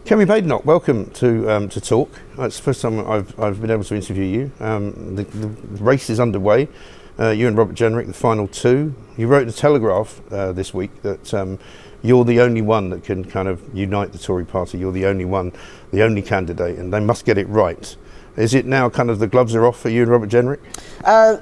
Kemi Badenoch, welcome to Talk. It's the first time I've been able to interview you. The race is underway. You and Robert Jenrick, the final two. You wrote in the Telegraph this week that you're the only one that can kind of unite the Tory party. You're the only one, the only candidate, and they must get it right. Is it now kind of the gloves are off for you and Robert Jenrick?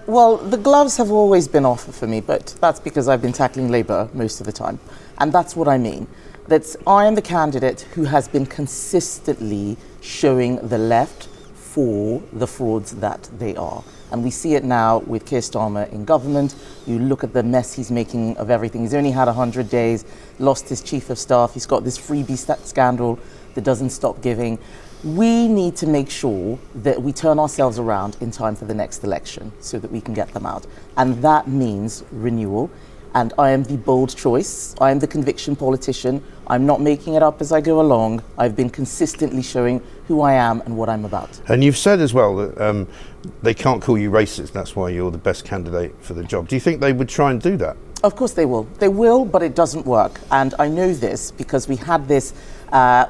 Well, the gloves have always been off for me, but that's because I've been tackling Labour most of the time. And that's what I mean. That I am the candidate who has been consistently showing the left for the frauds that they are. And we see it now with Keir Starmer in government. You look at the mess he's making of everything. He's only had 100 days, lost his chief of staff. He's got this freebie scandal that doesn't stop giving. We need to make sure that we turn ourselves around in time for the next election so that we can get them out. And that means renewal. And I am the bold choice. I am the conviction politician. I'm not making it up as I go along. I've been consistently showing who I am and what I'm about. And you've said as well that they can't call you racist. That's why you're the best candidate for the job. Do you think they would try and do that? Of course they will. They will, but it doesn't work. And I know this because we had this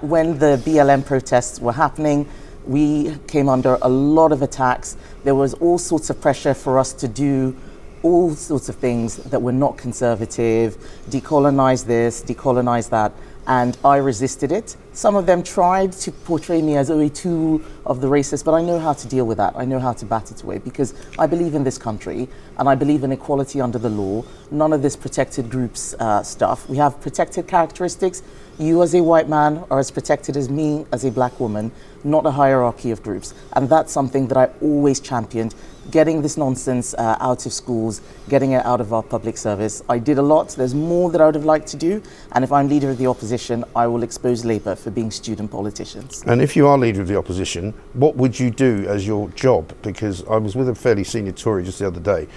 when the BLM protests were happening. We came under a lot of attacks. There was all sorts of pressure for us to do all sorts of things that were not conservative, decolonize this, decolonize that, and I resisted it. Some of them tried to portray me as a tool of the racists, but I know how to deal with that. I know how to bat it away because I believe in this country and I believe in equality under the law. None of this protected groups stuff. We have protected characteristics. You as a white man are as protected as me as a black woman, not a hierarchy of groups. And that's something that I always championed, getting this nonsense out of schools, getting it out of our public service. I did a lot. There's more that I would have liked to do. And if I'm leader of the opposition, I will expose Labour for being student politicians. And if you are leader of the opposition, what would you do as your job? Because I was with a fairly senior Tory just the other day,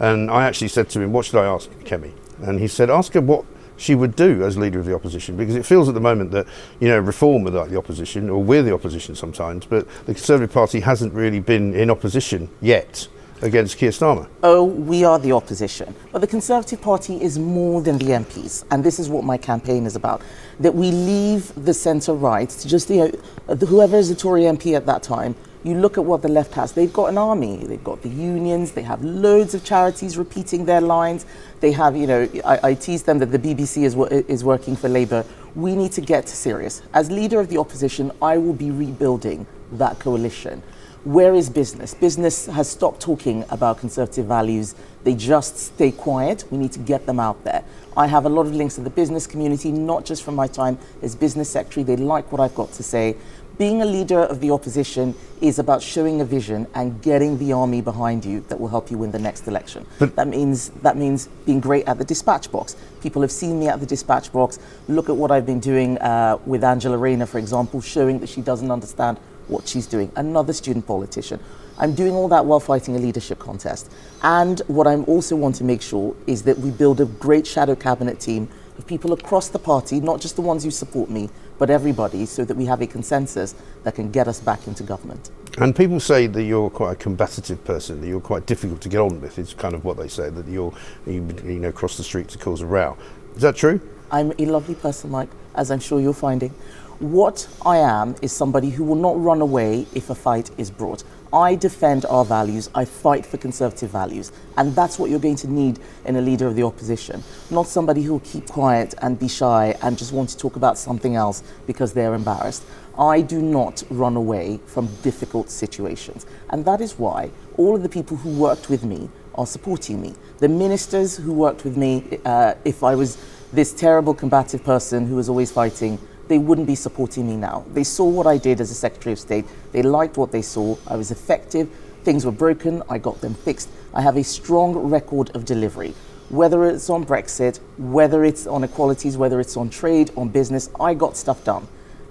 and I actually said to him, what should I ask Kemi? And he said, ask her what she would do as leader of the opposition, because it feels at the moment that, you know, Reform are like the opposition, or we're the opposition sometimes, but the Conservative Party hasn't really been in opposition yet against Keir Starmer. Oh, we are the opposition. But the Conservative Party is more than the MPs, and this is what my campaign is about. That we leave the centre-right to just, whoever is a Tory MP at that time. You look at what the left has. They've got an army. They've got the unions. They have loads of charities repeating their lines. They have, I tease them that the BBC is working for Labour. We need to get serious. As leader of the opposition, I will be rebuilding that coalition. Where is business? Business has stopped talking about conservative values. They just stay quiet. We need to get them out there. I have a lot of links to the business community, not just from my time as business secretary. They like what I've got to say. Being a leader of the opposition is about showing a vision and getting the army behind you that will help you win the next election. But that means being great at the dispatch box. People have seen me at the dispatch box. Look at what I've been doing with Angela Rayner, for example, showing that she doesn't understand what she's doing. Another student politician. I'm doing all that while fighting a leadership contest. And what I also want to make sure is that we build a great shadow cabinet team of people across the party, not just the ones who support me, but everybody, so that we have a consensus that can get us back into government. And people say that you're quite a combative person, that you're quite difficult to get on with. It's kind of what they say, that you cross the street to cause a row. Is that true? I'm a lovely person, Mike, as I'm sure you're finding. What I am is somebody who will not run away if a fight is brought. I defend our values. I fight for conservative values. And that's what you're going to need in a leader of the opposition. Not somebody who will keep quiet and be shy and just want to talk about something else because they're embarrassed. I do not run away from difficult situations. And that is why all of the people who worked with me are supporting me. The ministers who worked with me, if I was this terrible combative person who was always fighting, they wouldn't be supporting me now. They saw what I did as a Secretary of State. They liked what they saw. I was effective. Things were broken. I got them fixed. I have a strong record of delivery. Whether it's on Brexit, whether it's on equalities, whether it's on trade, on business, I got stuff done.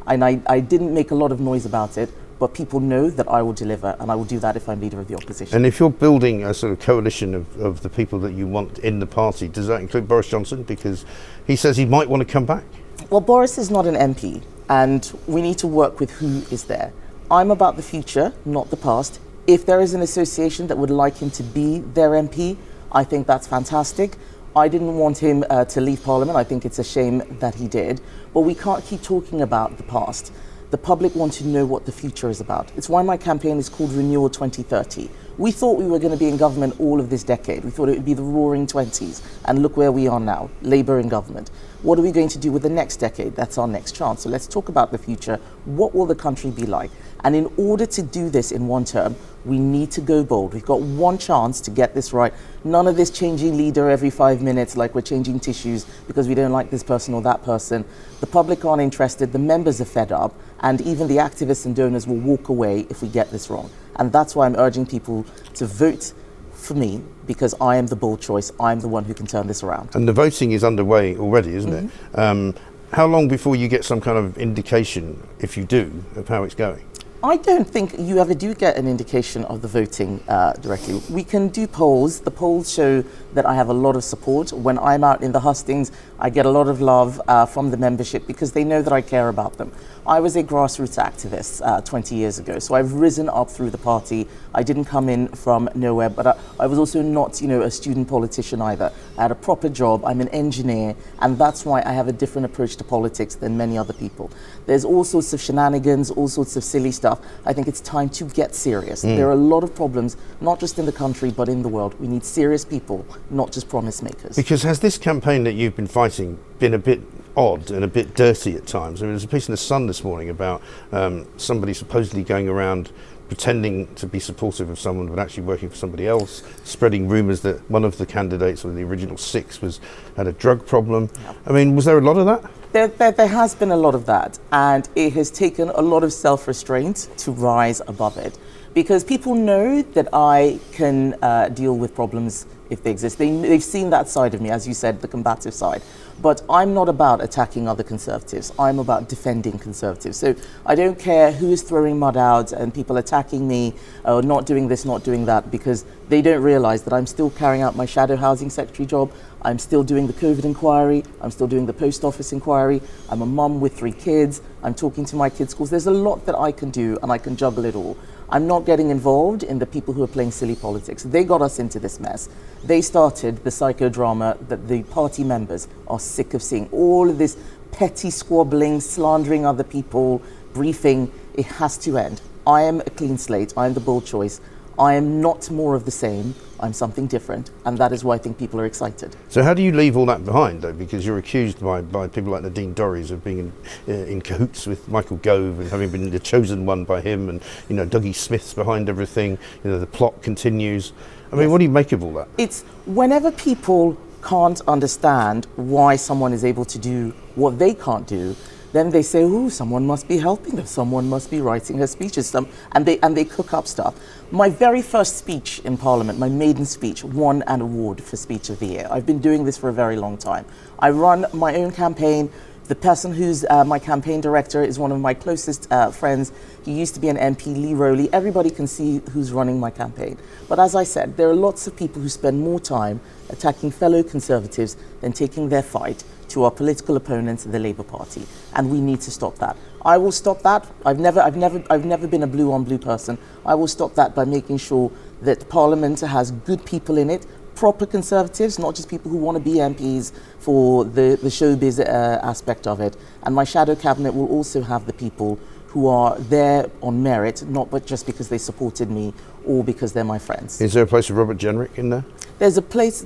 And I didn't make a lot of noise about it, but people know that I will deliver, and I will do that if I'm leader of the opposition. And if you're building a sort of coalition of the people that you want in the party, does that include Boris Johnson? Because he says he might want to come back. Well, Boris is not an MP, and we need to work with who is there. I'm about the future, not the past. If there is an association that would like him to be their MP, I think that's fantastic. I didn't want him to leave Parliament. I think it's a shame that he did. But we can't keep talking about the past. The public want to know what the future is about. It's why my campaign is called Renewal 2030. We thought we were going to be in government all of this decade. We thought it would be the roaring 20s. And look where we are now, Labour in government. What are we going to do with the next decade? That's our next chance. So let's talk about the future. What will the country be like? And in order to do this in one term, we need to go bold. We've got one chance to get this right. None of this changing leader every 5 minutes like we're changing tissues because we don't like this person or that person. The public aren't interested, the members are fed up, and even the activists and donors will walk away if we get this wrong. And that's why I'm urging people to vote for me, because I am the bold choice. I'm the one who can turn this around. And the voting is underway already, isn't it? How long before you get some kind of indication, if you do, of how it's going? I don't think you ever do get an indication of the voting directly. We can do polls. The polls show that I have a lot of support. When I'm out in the hustings, I get a lot of love from the membership because they know that I care about them. I was a grassroots activist 20 years ago, so I've risen up through the party. I didn't come in from nowhere, but I was also not, a student politician either. I had a proper job. I'm an engineer, and that's why I have a different approach to politics than many other people. There's all sorts of shenanigans, all sorts of silly stuff. I think it's time to get serious. There are a lot of problems, not just in the country, but in the world. We need serious people, not just promise makers. Because has this campaign that you've been fighting been a bit odd and a bit dirty at times? I mean, there's a piece in The Sun this morning about somebody supposedly going around pretending to be supportive of someone but actually working for somebody else, spreading rumours that one of the candidates, or the original 6, had a drug problem. Yep. I mean, was there a lot of that? There has been a lot of that, and it has taken a lot of self-restraint to rise above it. Because people know that I can deal with problems if they exist. They've seen that side of me, as you said, the combative side. But I'm not about attacking other Conservatives. I'm about defending Conservatives. So I don't care who is throwing mud out and people attacking me, or not doing this, not doing that, because they don't realise that I'm still carrying out my shadow housing secretary job. I'm still doing the COVID inquiry. I'm still doing the post office inquiry. I'm a mum with 3 kids. I'm talking to my kids' schools. There's a lot that I can do, and I can juggle it all. I'm not getting involved in the people who are playing silly politics. They got us into this mess. They started the psychodrama that the party members are sick of seeing. All of this petty squabbling, slandering other people, briefing. It has to end. I am a clean slate. I am the bold choice. I am not more of the same. I'm something different, and that is why I think people are excited. So how do you leave all that behind, though? Because you're accused by people like Nadine Dorries of being in cahoots with Michael Gove and having been the chosen one by him, and Dougie Smith's behind everything. The plot continues. I mean, what do you make of all that? It's whenever people can't understand why someone is able to do what they can't do, then they say, "Oh, someone must be helping her. Someone must be writing her speeches." And they cook up stuff. My very first speech in Parliament, my maiden speech, won an award for Speech of the Year. I've been doing this for a very long time. I run my own campaign. The person who's my campaign director is one of my closest friends. He used to be an MP, Lee Rowley. Everybody can see who's running my campaign. But as I said, there are lots of people who spend more time attacking fellow Conservatives than taking their fight to our political opponents in the Labour Party, and we need to stop that. I will stop that. I've never been a blue on blue person. I will stop that by making sure that Parliament has good people in it, proper Conservatives, not just people who want to be MPs for the showbiz aspect of it. And my shadow cabinet will also have the people who are there on merit, not but just because they supported me or because they're my friends. Is there a place for Robert Jenrick in there? There's a place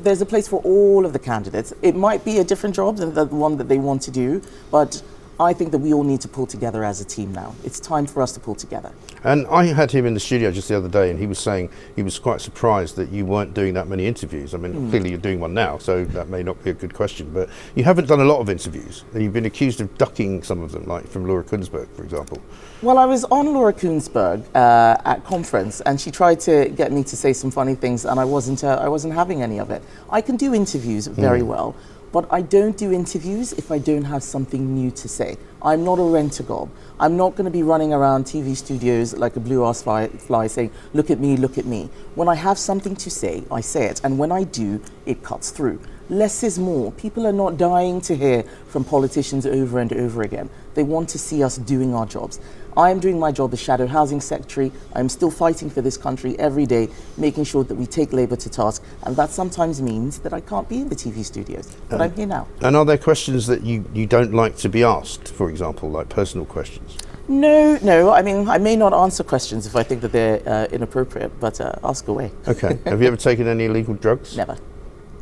for all of the candidates. It might be a different job than the one that they want to do, but I think that we all need to pull together as a team now. It's time for us to pull together. And I had him in the studio just the other day, and he was saying he was quite surprised that you weren't doing that many interviews. I mean, clearly you're doing one now, so that may not be a good question, but you haven't done a lot of interviews, and you've been accused of ducking some of them, like from Laura Kuenssberg, for example. Well, I was on Laura Kuenssberg at conference, and she tried to get me to say some funny things, and I wasn't having any of it. I can do interviews very well, but I don't do interviews if I don't have something new to say. I'm not a rent-a-gob. I'm not going to be running around TV studios like a blue-ass fly saying, "Look at me, look at me." When I have something to say, I say it, and when I do, it cuts through. Less is more. People are not dying to hear from politicians over and over again. They want to see us doing our jobs. I am doing my job as Shadow Housing Secretary. I'm still fighting for this country every day, making sure that we take Labour to task. And that sometimes means that I can't be in the TV studios, but I'm here now. And are there questions that you don't like to be asked, for example, like personal questions? No. I mean, I may not answer questions if I think that they're inappropriate, but ask away. Okay. Have you ever taken any illegal drugs? Never.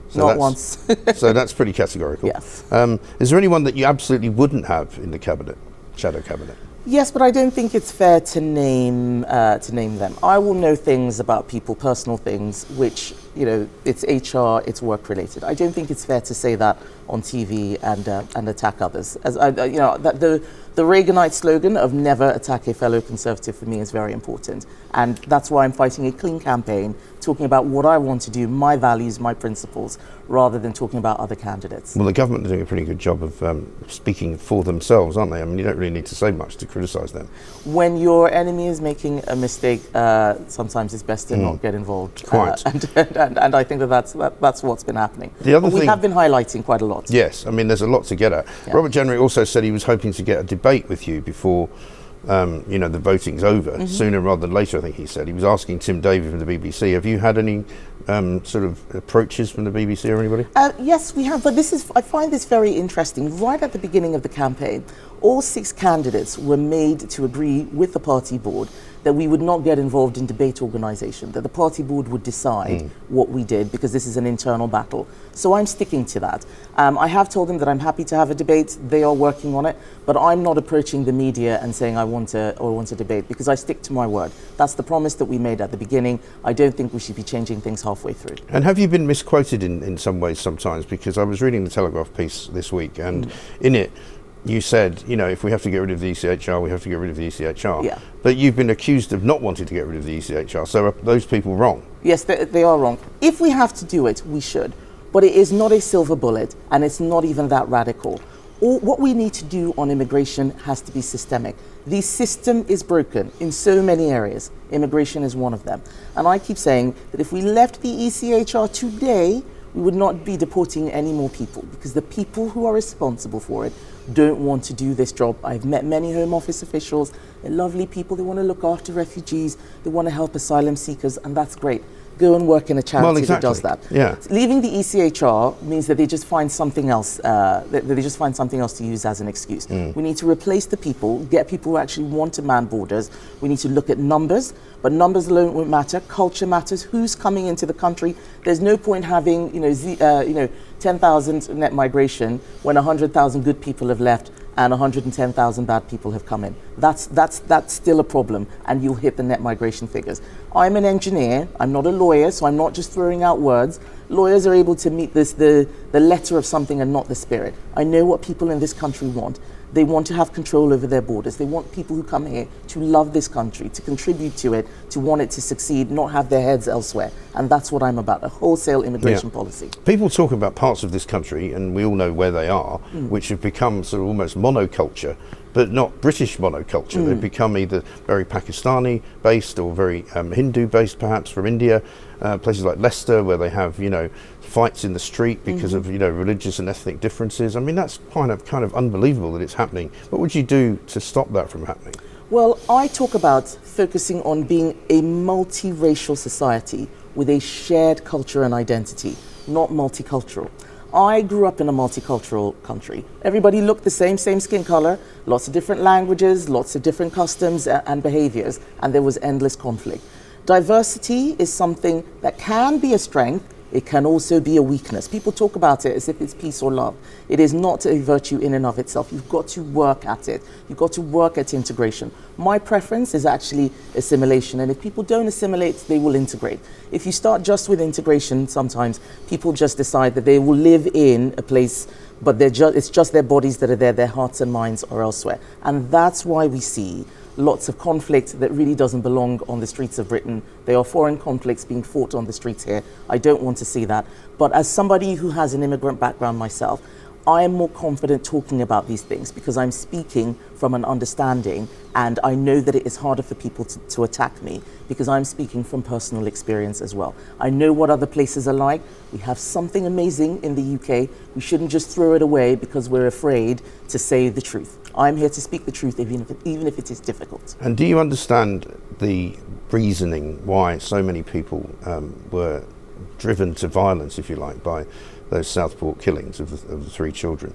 So Not once. So that's pretty categorical. Yes. Is there anyone that you absolutely wouldn't have in the cabinet, shadow cabinet? Yes, but I don't think it's fair to name them. I will know things about people, personal things, which, it's HR, it's work related. I don't think it's fair to say that on TV and attack others. As the Reaganite slogan of never attack a fellow Conservative for me is very important, and that's why I'm fighting a clean campaign, talking about what I want to do, my values, my principles, rather than talking about other candidates. Well, the government are doing a pretty good job of speaking for themselves, aren't they? I mean, you don't really need to say much to criticise them. When your enemy is making a mistake, sometimes it's best to not get involved. Quite. And I think that's what's been happening. The other thing, we have been highlighting quite a lot. Yes, I mean, there's a lot to get at. Yeah. Robert Jenrick also said he was hoping to get a debate with you before the voting's over, sooner rather than later, I think he said. He was asking Tim Davie from the BBC. Have you had any sort of approaches from the BBC or anybody? Yes, we have, but I find this very interesting. Right at the beginning of the campaign, all 6 candidates were made to agree with the party board that we would not get involved in debate organisation, that the party board would decide what we did, because this is an internal battle. So I'm sticking to that. I have told them that I'm happy to have a debate. They are working on it, but I'm not approaching the media and saying I want a debate, because I stick to my word. That's the promise that we made at the beginning. I don't think we should be changing things halfway through. And have you been misquoted in some ways sometimes? Because I was reading the Telegraph piece this week, and in it, you said, if we have to get rid of the ECHR, we have to get rid of the ECHR. Yeah. But you've been accused of not wanting to get rid of the ECHR. So are those people wrong? Yes, they are wrong. If we have to do it, we should. But it is not a silver bullet, and it's not even that radical. What we need to do on immigration has to be systemic. The system is broken in so many areas. Immigration is one of them. And I keep saying that if we left the ECHR today, we would not be deporting any more people, because the people who are responsible for it don't want to do this job. I've met many Home Office officials. They're lovely people. They want to look after refugees. They want to help asylum seekers, and that's great. Go and work in a charity that does that. Yeah. Leaving the ECHR means that they just find something else. They just find something else to use as an excuse. We need to replace the people, get people who actually want to man borders. We need to look at numbers, but numbers alone won't matter. Culture matters. Who's coming into the country? There's no point having 10,000 net migration when 100,000 good people have left and 110,000 bad people have come in. That's still a problem, and you'll hit the net migration figures. I'm an engineer, I'm not a lawyer, so I'm not just throwing out words. Lawyers are able to meet the letter of something and not the spirit. I know what people in this country want. They want to have control over their borders. They want people who come here to love this country, to contribute to it, to want it to succeed, not have their heads elsewhere. And that's what I'm about, a wholesale immigration policy. People talk about parts of this country, and we all know where they are, which have become sort of almost monoculture, but not British monoculture. They've become either very Pakistani-based or very Hindu-based, perhaps, from India. Places like Leicester, where they have, fights in the street because of, religious and ethnic differences. I mean, that's kind of unbelievable that it's happening. What would you do to stop that from happening? Well, I talk about focusing on being a multiracial society with a shared culture and identity, not multicultural. I grew up in a multicultural country. Everybody looked the same skin color, lots of different languages, lots of different customs and behaviors, and there was endless conflict. Diversity is something that can be a strength. It can also be a weakness. People talk about it as if it's peace or love. It is not a virtue in and of itself. You've got to work at it. You've got to work at integration. My preference is actually assimilation, and if people don't assimilate, they will integrate. If you start just with integration, sometimes people just decide that they will live in a place, but it's just their bodies that are there, their hearts and minds are elsewhere. And that's why we see lots of conflict that really doesn't belong on the streets of Britain. There are foreign conflicts being fought on the streets here. I don't want to see that. But as somebody who has an immigrant background myself, I am more confident talking about these things because I'm speaking from an understanding, and I know that it is harder for people to attack me because I'm speaking from personal experience as well. I know what other places are like. We have something amazing in the UK. We shouldn't just throw it away because we're afraid to say the truth. I'm here to speak the truth, even if it is difficult. And do you understand the reasoning why so many people were driven to violence, if you like, by those Southport killings of the 3 children?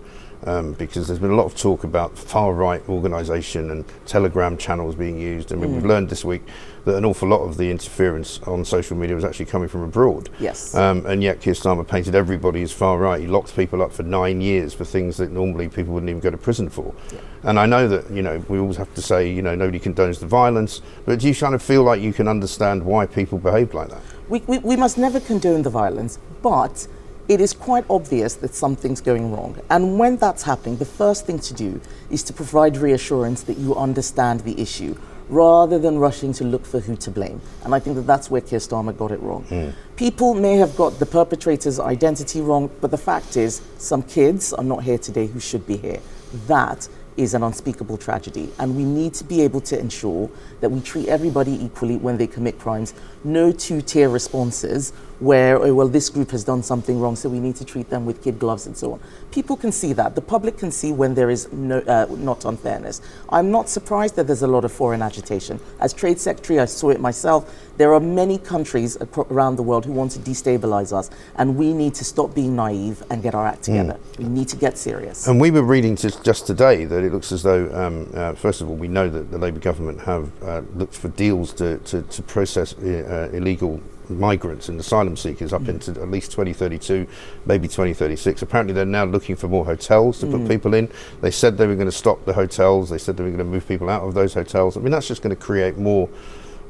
Because there's been a lot of talk about far-right organisation and Telegram channels being used. I mean, we've learned this week that an awful lot of the interference on social media was actually coming from abroad. Yes. And yet Keir Starmer painted everybody as far-right. He locked people up for 9 years for things that normally people wouldn't even go to prison for. Yeah. And I know that, we always have to say, nobody condones the violence, but do you kind of feel like you can understand why people behave like that? We must never condone the violence, but it is quite obvious that something's going wrong. And when that's happening, the first thing to do is to provide reassurance that you understand the issue, rather than rushing to look for who to blame. And I think that that's where Keir Starmer got it wrong. People may have got the perpetrator's identity wrong, but the fact is, some kids are not here today who should be here. That is an unspeakable tragedy, and we need to be able to ensure that we treat everybody equally when they commit crimes. No two-tier responses where, oh, well, this group has done something wrong, so we need to treat them with kid gloves and so on. People can see that. The public can see when there is not unfairness. I'm not surprised that there's a lot of foreign agitation. As Trade Secretary, I saw it myself. There are many countries around the world who want to destabilize us, and we need to stop being naive and get our act together. We need to get serious. And we were reading just today that it looks as though, first of all, we know that the Labour government have looked for deals to process illegal migrants and asylum seekers up into at least 2032, maybe 2036. Apparently they're now looking for more hotels to put people in. They said they were going to stop the hotels. They said they were going to move people out of those hotels. I mean, that's just going to create more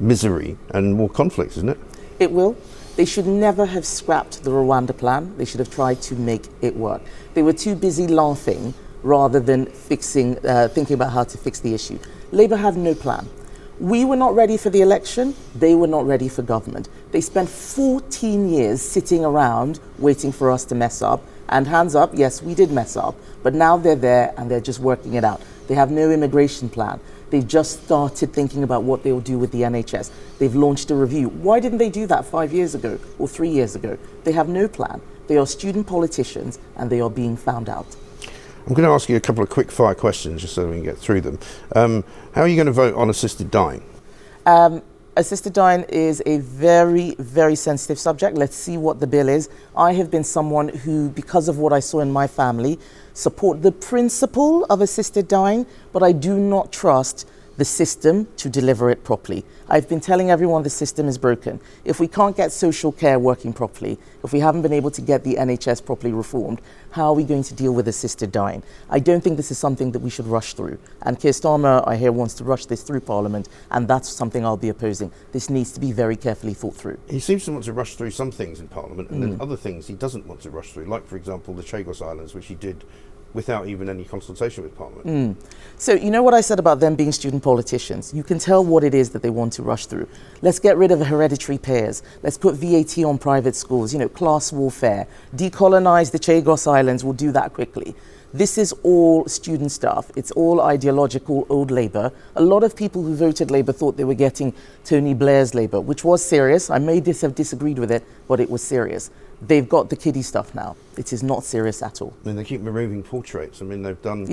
misery and more conflict, isn't it? It will. They should never have scrapped the Rwanda plan. They should have tried to make it work. They were too busy laughing rather than thinking about how to fix the issue. Labour have no plan. We were not ready for the election. They were not ready for government. They spent 14 years sitting around waiting for us to mess up. And hands up, yes, we did mess up. But now they're there and they're just working it out. They have no immigration plan. They've just started thinking about what they'll do with the NHS. They've launched a review. Why didn't they do that 5 years ago or 3 years ago? They have no plan. They are student politicians and they are being found out. I'm going to ask you a couple of quick fire questions just so we can get through them. How are you going to vote on assisted dying? Assisted dying is a very, very sensitive subject. Let's see what the bill is. I have been someone who, because of what I saw in my family, support the principle of assisted dying, but I do not trust the system to deliver it properly. I've been telling everyone the system is broken. If we can't get social care working properly, if we haven't been able to get the NHS properly reformed, how are we going to deal with assisted dying? I don't think this is something that we should rush through. And Keir Starmer, I hear, wants to rush this through Parliament, and that's something I'll be opposing. This needs to be very carefully thought through. He seems to want to rush through some things in Parliament, and then other things he doesn't want to rush through, like, for example, the Chagos Islands, which he did without even any consultation with Parliament. So you know what I said about them being student politicians? You can tell what it is that they want to rush through. Let's get rid of hereditary payers. Let's put VAT on private schools, class warfare. Decolonize the Chagos Islands, we'll do that quickly. This is all student stuff. It's all ideological old Labour. A lot of people who voted Labour thought they were getting Tony Blair's Labour, which was serious. I may have disagreed with it, but it was serious. They've got the kiddie stuff now. It is not serious at all. I mean, they keep removing portraits. I mean, they've done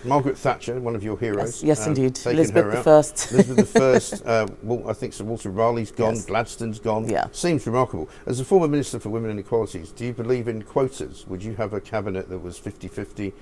Margaret Thatcher, one of your heroes. Yes, indeed. Elizabeth the First. Elizabeth the First. I think Sir Walter Raleigh's gone. Yes. Gladstone's gone. Yeah. Seems remarkable. As a former Minister for Women and Equalities, do you believe in quotas? Would you have a cabinet that was 50-50?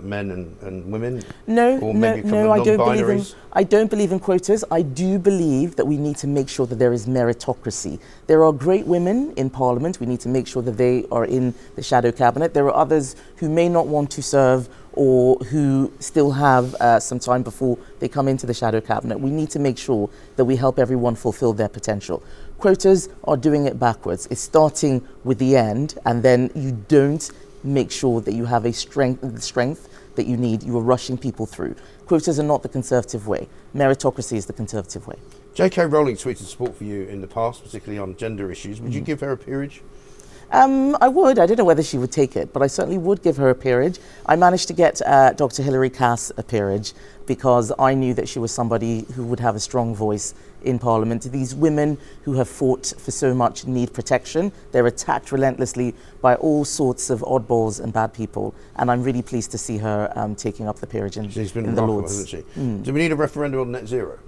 Men and women? No, I don't believe in quotas. I do believe that we need to make sure that there is meritocracy. There are great women in Parliament. We need to make sure that they are in the shadow cabinet. There are others who may not want to serve or who still have some time before they come into the shadow cabinet. We need to make sure that we help everyone fulfill their potential. Quotas are doing it backwards. It's starting with the end, and then you don't make sure that you have the strength that you need. You are rushing people through. Quotas are not the Conservative way. Meritocracy is the Conservative way. JK Rowling tweeted support for you in the past, particularly on gender issues. Would you give her a peerage? I would. I don't know whether she would take it, but I certainly would give her a peerage. I managed to get Dr. Hilary Cass a peerage because I knew that she was somebody who would have a strong voice in Parliament. These women who have fought for so much need protection. They're attacked relentlessly by all sorts of oddballs and bad people, and I'm really pleased to see her taking up the peerage in the Lords. Hasn't she? Do we need a referendum on net zero?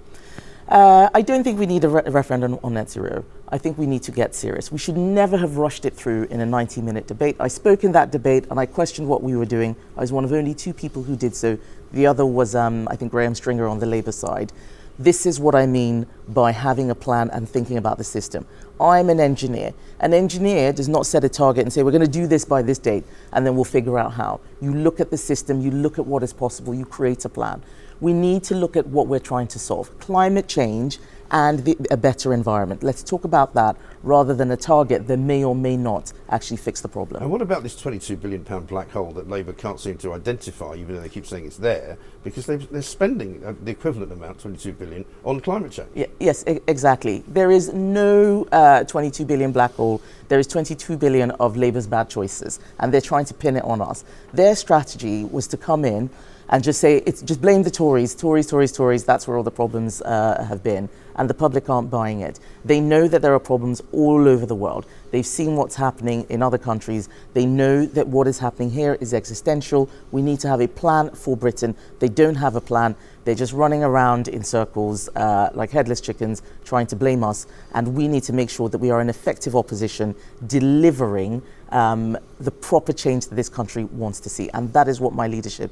I don't think we need a referendum on net zero. I think we need to get serious. We should never have rushed it through in a 90-minute debate. I spoke in that debate and I questioned what we were doing. I was one of only 2 people who did so. The other was, I think, Graham Stringer on the Labour side. This is what I mean by having a plan and thinking about the system. I'm an engineer. An engineer does not set a target and say, we're going to do this by this date, and then we'll figure out how. You look at the system, you look at what is possible, you create a plan. We need to look at what we're trying to solve. Climate change and a better environment. Let's talk about that rather than a target that may or may not actually fix the problem. And what about this £22 billion black hole that Labour can't seem to identify, even though they keep saying it's there, because they're spending the equivalent amount, 22 billion, on climate change? Yes, exactly. There is no 22 billion black hole. There is 22 billion of Labour's bad choices, and they're trying to pin it on us. Their strategy was to come in and just say, just blame the Tories, that's where all the problems have been. And the public aren't buying it. They know that there are problems all over the world. They've seen what's happening in other countries. They know that what is happening here is existential. We need to have a plan for Britain. They don't have a plan. They're just running around in circles like headless chickens, trying to blame us. And we need to make sure that we are an effective opposition, delivering the proper change that this country wants to see. And that is what my leadership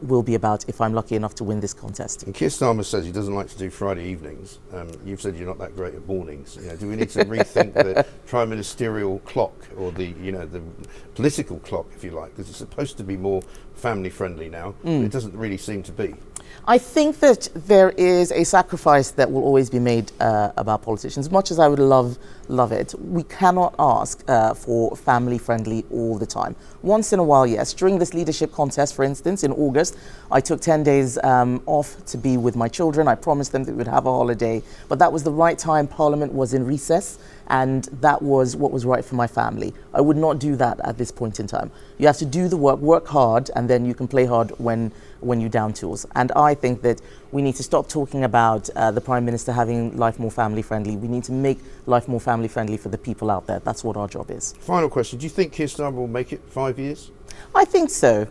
will be about if I'm lucky enough to win this contest. And Keir Starmer says he doesn't like to do Friday evenings. You've said you're not that great at mornings. Do we need to rethink the prime ministerial clock, or the political clock, if you like, because it's supposed to be more family friendly now. It doesn't really seem to be. I think that there is a sacrifice that will always be made about politicians. As much as I would love it, we cannot ask for family friendly all the time. Once in a while, yes. During this leadership contest, for instance, in August, I took 10 days off to be with my children. I promised them that we would have a holiday, but that was the right time. Parliament was in recess, and that was what was right for my family. I would not do that at this point in time. You have to do the work hard, and then you can play hard when you down tools. And I think that we need to stop talking about the Prime Minister having life more family friendly. We need to make life more family friendly for the people out there. That's what our job is. Final question. Do you think Keir Starmer will make it 5 years? I think so.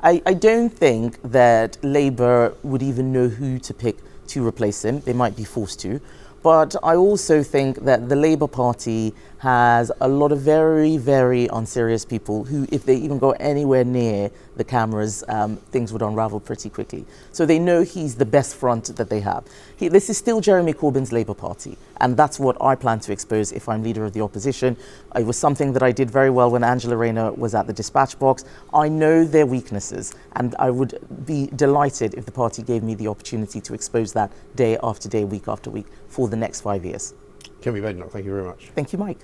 I don't think that Labour would even know who to pick to replace him. They might be forced to. But I also think that the Labour Party has a lot of very, very unserious people who, if they even go anywhere near the cameras, things would unravel pretty quickly. So they know he's the best front that they have. This is still Jeremy Corbyn's Labour Party, and that's what I plan to expose if I'm leader of the opposition. It was something that I did very well when Angela Rayner was at the dispatch box. I know their weaknesses, and I would be delighted if the party gave me the opportunity to expose that day after day, week after week, for the next 5 years. Kemi Badenoch, thank you very much. Thank you, Mike.